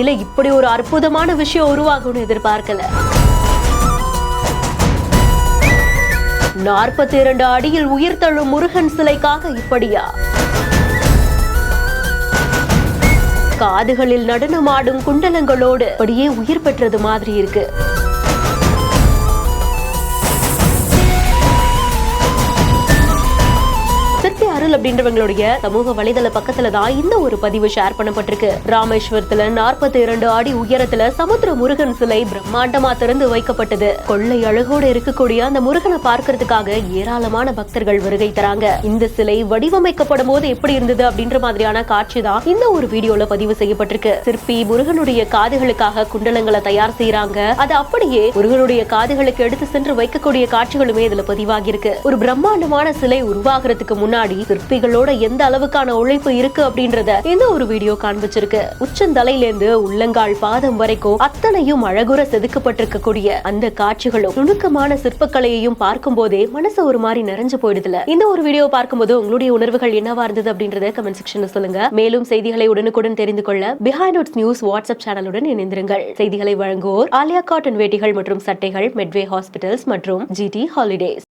வாழ்க்கையில இப்படி ஒரு அற்புதமான விஷயம் உருவாகும்னு எதிர்பார்க்கல. 42 அடியில் உயிர் தழும் முருகன் சிலைக்காக இப்படியா? காதுகளில் நடனமாடும் குண்டலங்களோடு அப்படியே உயிர் பெற்றது மாதிரி இருக்கு. சிற்பி அருள் அப்படின்றவங்களுடைய சமூக வலைதள பக்கத்துல தான் இந்த ஒரு பதிவு ஷேர் பண்ணப்பட்டிருக்கு. ராமேஸ்வரத்துல 42 அடி உயரத்துல சமுத்திர முருகன் சிலை பிரம்மாண்டமா திறந்து வைக்கப்பட்டது. கொள்ளை அழகோடு இருக்கக்கூடிய அந்த முருகனை பார்க்கறதுக்காக ஏராளமான பக்தர்கள் வருகை தராங்க. இந்த சிலை வடிவமைக்கப்படும் போது எப்படி இருந்தது அப்படின்ற மாதிரியான காட்சி தான் இந்த ஒரு வீடியோல பதிவு செய்யப்பட்டிருக்கு. சிற்பி முருகனுடைய காதுகளுக்காக குண்டலங்களை தயார் செய்யறாங்க. அது அப்படியே முருகனுடைய காதுகளுக்கு எடுத்து சென்று வைக்கக்கூடிய காட்சிகளுமே இதுல பதிவாகி இருக்கு. ஒரு பிரம்மாண்டமான சிலை உருவாகிறதுக்கு முன்னாடி சிற்பிகளோட எந்த அளவுக்கான உழைப்பு இருக்கு அப்படின்றத இந்த ஒரு வீடியோ காண்பிச்சிருக்கு. உச்சந்தலையிலிருந்து உள்ளங்கால் பாதம் வரைக்கும் அத்தனையும் அழகுற செதுக்கப்பட்டிருக்கக்கூடிய அந்த காட்சிகளும் நுணுக்கமான சிற்பக்கலையையும் பார்க்கும் போதே மனசு ஒரு மாதிரி நிறைஞ்சு போயிடுதுல. இந்த ஒரு வீடியோ பார்க்கும்போது உங்களுடைய உணர்வுகள் என்னவா இருந்தது அப்படின்றத கமெண்ட் செக்ஷன்ல சொல்லுங்க. மேலும் செய்திகளை உடனுக்குடன் தெரிந்து கொள்ள பிஹைண்ட் நோட்ஸ் நியூஸ் வாட்ஸ்அப் சேனலுடன் இணைந்திருங்கள். செய்திகளை வழங்குவோர் ஆலியா காட்டன் வேட்டிகள் மற்றும் சட்டைகள், மெட்வே ஹாஸ்பிட்டல்ஸ் மற்றும் GT ஹாலிடேஸ்.